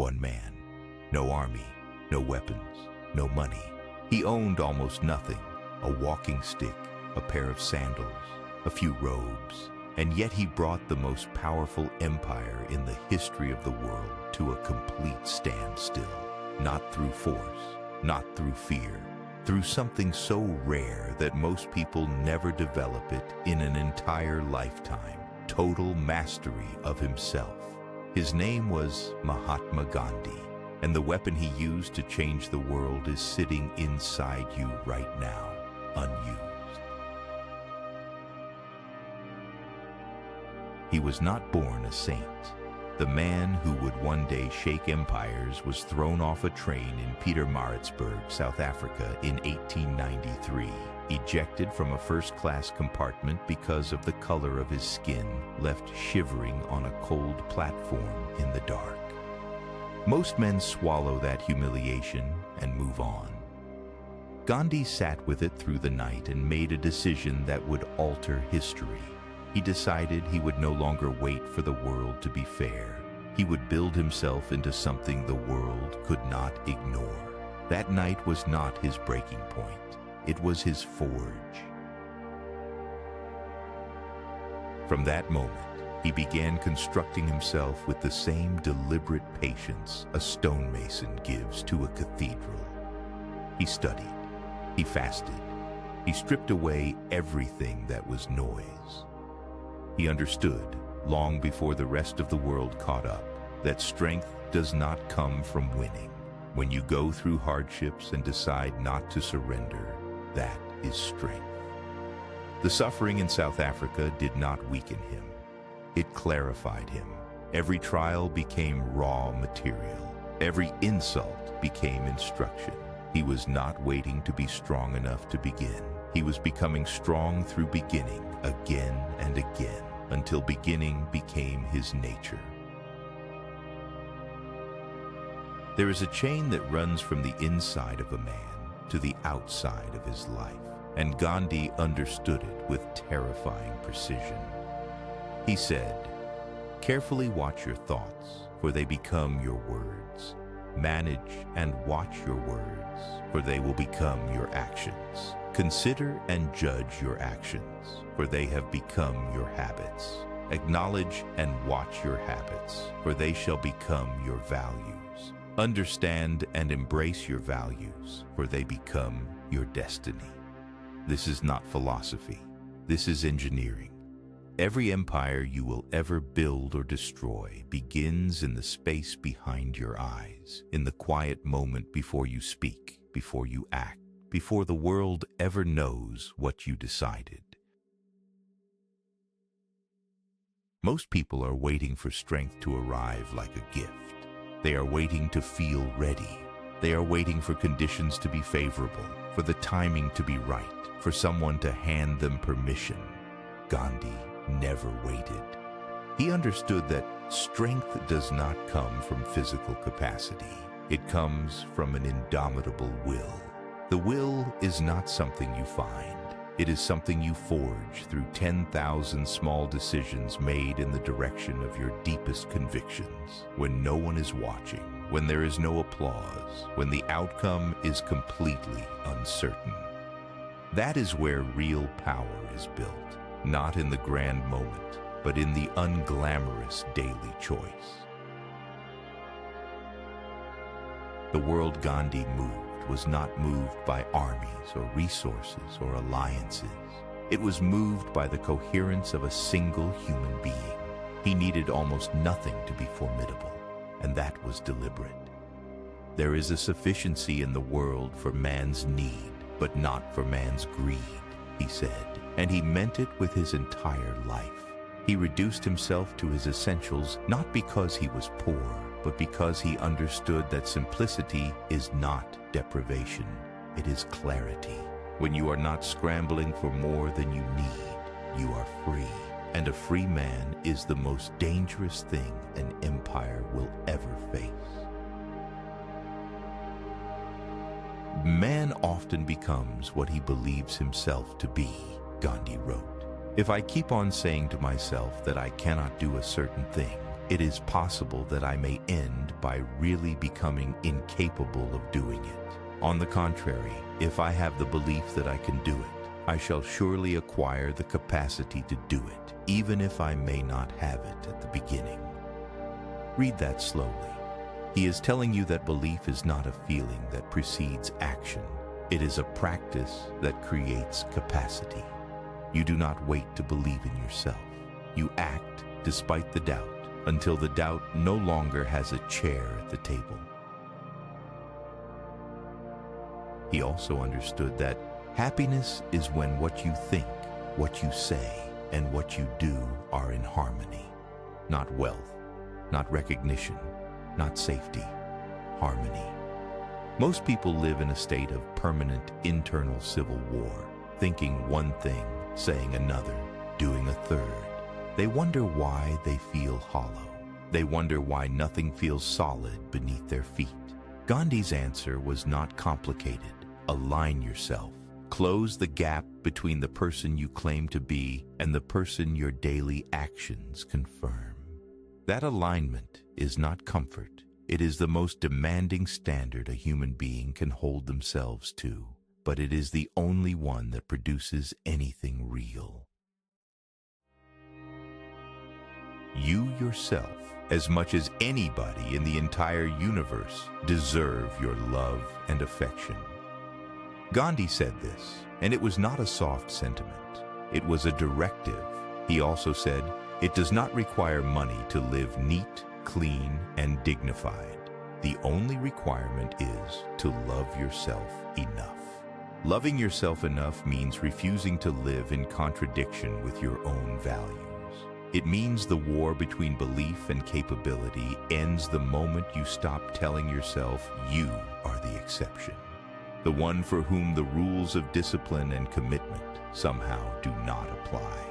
One man, no army, no weapons, no money. He owned almost nothing, a walking stick, a pair of sandals, a few robes, and yet he brought the most powerful empire in the history of the world to a complete standstill. Not through force, not through fear, through something so rare that most people never develop it in an entire lifetime: total mastery of himself. His name was Mahatma Gandhi, and the weapon he used to change the world is sitting inside you right now, unused. He was not born a saint. The man who would one day shake empires was thrown off a train in Pietermaritzburg, South Africa in 1893, ejected from a first-class compartment because of the color of his skin, left shivering on a cold platform in the dark. Most men swallow that humiliation and move on. Gandhi sat with it through the night and made a decision that would alter history. He decided he would no longer wait for the world to be fair. He would build himself into something the world could not ignore. That night was not his breaking point. It was his forge. From that moment, he began constructing himself with the same deliberate patience a stonemason gives to a cathedral. He studied. He fasted. He stripped away everything that was noise. He understood, long before the rest of the world caught up, that strength does not come from winning. When you go through hardships and decide not to surrender, that is strength. The suffering in South Africa did not weaken him. It clarified him. Every trial became raw material. Every insult became instruction. He was not waiting to be strong enough to begin. He was becoming strong through beginning, again and again, until beginning became his nature. There is a chain that runs from the inside of a man to the outside of his life, and Gandhi understood it with terrifying precision. He said, "Carefully watch your thoughts, for they become your words. Manage and watch your words, for they will become your actions. Consider and judge your actions, for they have become your habits. Acknowledge and watch your habits, for they shall become your values. Understand and embrace your values, for they become your destiny." This is not philosophy. This is engineering. Every empire you will ever build or destroy begins in the space behind your eyes, in the quiet moment before you speak, before you act, before the world ever knows what you decided. Most people are waiting for strength to arrive like a gift. They are waiting to feel ready. They are waiting for conditions to be favorable, for the timing to be right, for someone to hand them permission. Gandhi never waited. He understood that strength does not come from physical capacity. It comes from an indomitable will. The will is not something you find. It is something you forge through 10,000 small decisions made in the direction of your deepest convictions, when no one is watching, when there is no applause, when the outcome is completely uncertain. That is where real power is built, not in the grand moment, but in the unglamorous daily choice. The world Gandhi moved was not moved by armies or resources or alliances. It was moved by the coherence of a single human being. He needed almost nothing to be formidable, and that was deliberate. There is a sufficiency in the world for man's need, but not for man's greed, he said, and he meant it with his entire life. He reduced himself to his essentials not because he was poor, but because he understood that simplicity is not deprivation, it is clarity. When you are not scrambling for more than you need, you are free. And a free man is the most dangerous thing an empire will ever face. Man often becomes what he believes himself to be, Gandhi wrote. If I keep on saying to myself that I cannot do a certain thing, it is possible that I may end by really becoming incapable of doing it. On the contrary, if I have the belief that I can do it, I shall surely acquire the capacity to do it, even if I may not have it at the beginning. Read that slowly. He is telling you that belief is not a feeling that precedes action. It is a practice that creates capacity. You do not wait to believe in yourself. You act despite the doubt, until the doubt no longer has a chair at the table. He also understood that happiness is when what you think, what you say, and what you do are in harmony. Not wealth, not recognition, not safety, harmony. Most people live in a state of permanent internal civil war, thinking one thing, saying another, doing a third. They wonder why they feel hollow. They wonder why nothing feels solid beneath their feet. Gandhi's answer was not complicated. Align yourself. Close the gap between the person you claim to be and the person your daily actions confirm. That alignment is not comfort. It is the most demanding standard a human being can hold themselves to, but it is the only one that produces anything real. You yourself, as much as anybody in the entire universe, deserve your love and affection. Gandhi said this, and it was not a soft sentiment. It was a directive. He also said, it does not require money to live neat, clean, and dignified. The only requirement is to love yourself enough. Loving yourself enough means refusing to live in contradiction with your own values. It means the war between belief and capability ends the moment you stop telling yourself you are the exception, the one for whom the rules of discipline and commitment somehow do not apply.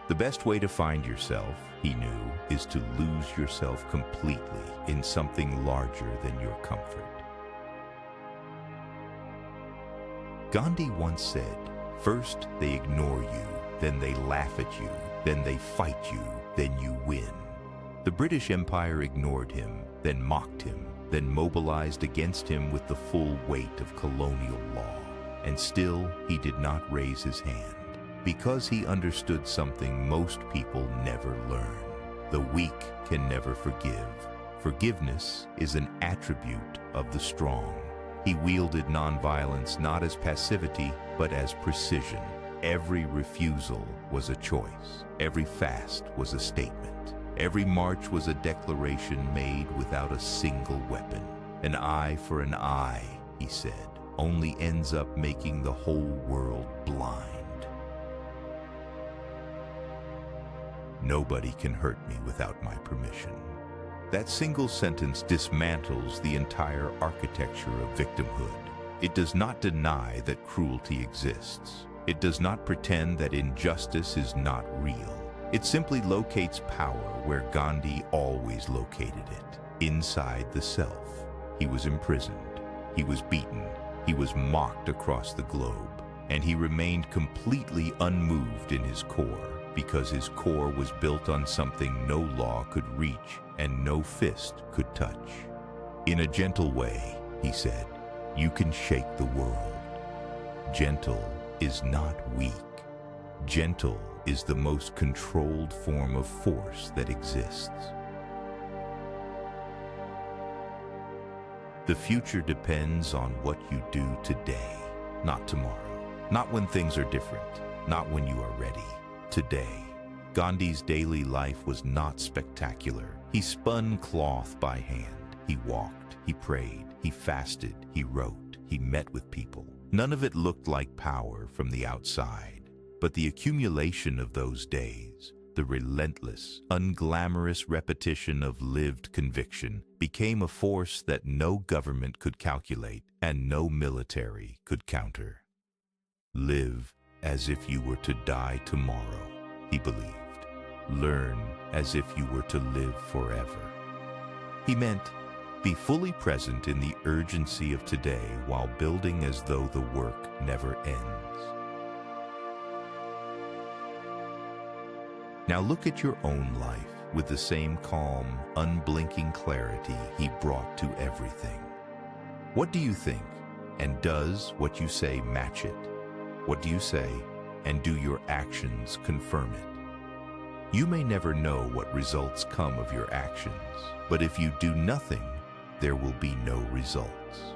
The best way to find yourself, he knew, is to lose yourself completely in something larger than your comfort. Gandhi once said, first they ignore you, then they laugh at you, then they fight you, then you win. The British Empire ignored him, then mocked him, then mobilized against him with the full weight of colonial law. And still, he did not raise his hand, because he understood something most people never learn. The weak can never forgive. Forgiveness is an attribute of the strong. He wielded nonviolence not as passivity, but as precision. Every refusal was a choice. Every fast was a statement. Every march was a declaration made without a single weapon. An eye for an eye, he said, only ends up making the whole world blind. Nobody can hurt me without my permission. That single sentence dismantles the entire architecture of victimhood. It does not deny that cruelty exists. It does not pretend that injustice is not real. It simply locates power where Gandhi always located it, inside the self. He was imprisoned. He was beaten. He was mocked across the globe. And he remained completely unmoved in his core, because his core was built on something no law could reach and no fist could touch. In a gentle way, he said, you can shake the world. Gentle is not weak. Gentle is the most controlled form of force that exists. The future depends on what you do today, not tomorrow. Not when things are different, not when you are ready. Today. Gandhi's daily life was not spectacular. He spun cloth by hand. He walked, he prayed, he fasted, he wrote, he met with people. None of it looked like power from the outside, but the accumulation of those days, the relentless, unglamorous repetition of lived conviction, became a force that no government could calculate and no military could counter. Live as if you were to die tomorrow, he believed. Learn as if you were to live forever. He meant, be fully present in the urgency of today while building as though the work never ends. Now look at your own life. with the same calm, unblinking clarity he brought to everything. What do you think? And does what you say match it? What do you say? And do your actions confirm it? You may never know what results come of your actions, but if you do nothing, there will be no results.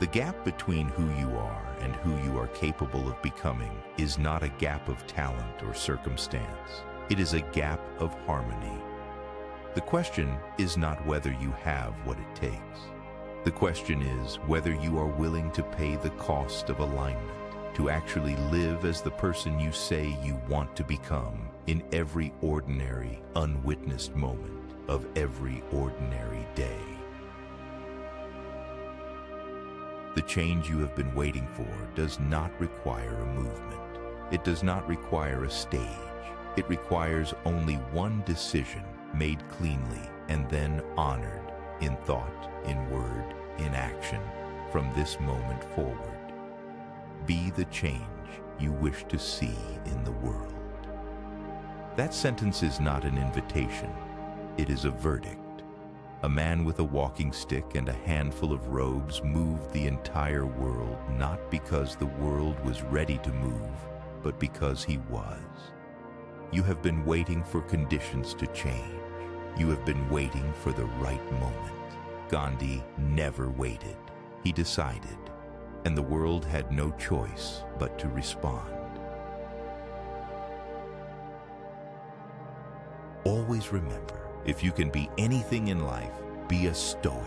The gap between who you are and who you are capable of becoming is not a gap of talent or circumstance. It is a gap of harmony. The question is not whether you have what it takes. The question is whether you are willing to pay the cost of alignment, to actually live as the person you say you want to become in every ordinary, unwitnessed moment of every ordinary day. The change you have been waiting for does not require a movement. It does not require a stage. It requires only one decision made cleanly and then honored in thought, in word, in action from this moment forward. Be the change you wish to see in the world. That sentence is not an invitation. It is a verdict. A man with a walking stick and a handful of robes moved the entire world not because the world was ready to move, but because he was. You have been waiting for conditions to change. You have been waiting for the right moment. Gandhi never waited. He decided, and the world had no choice but to respond. Always remember, if you can be anything in life, be a Stoic.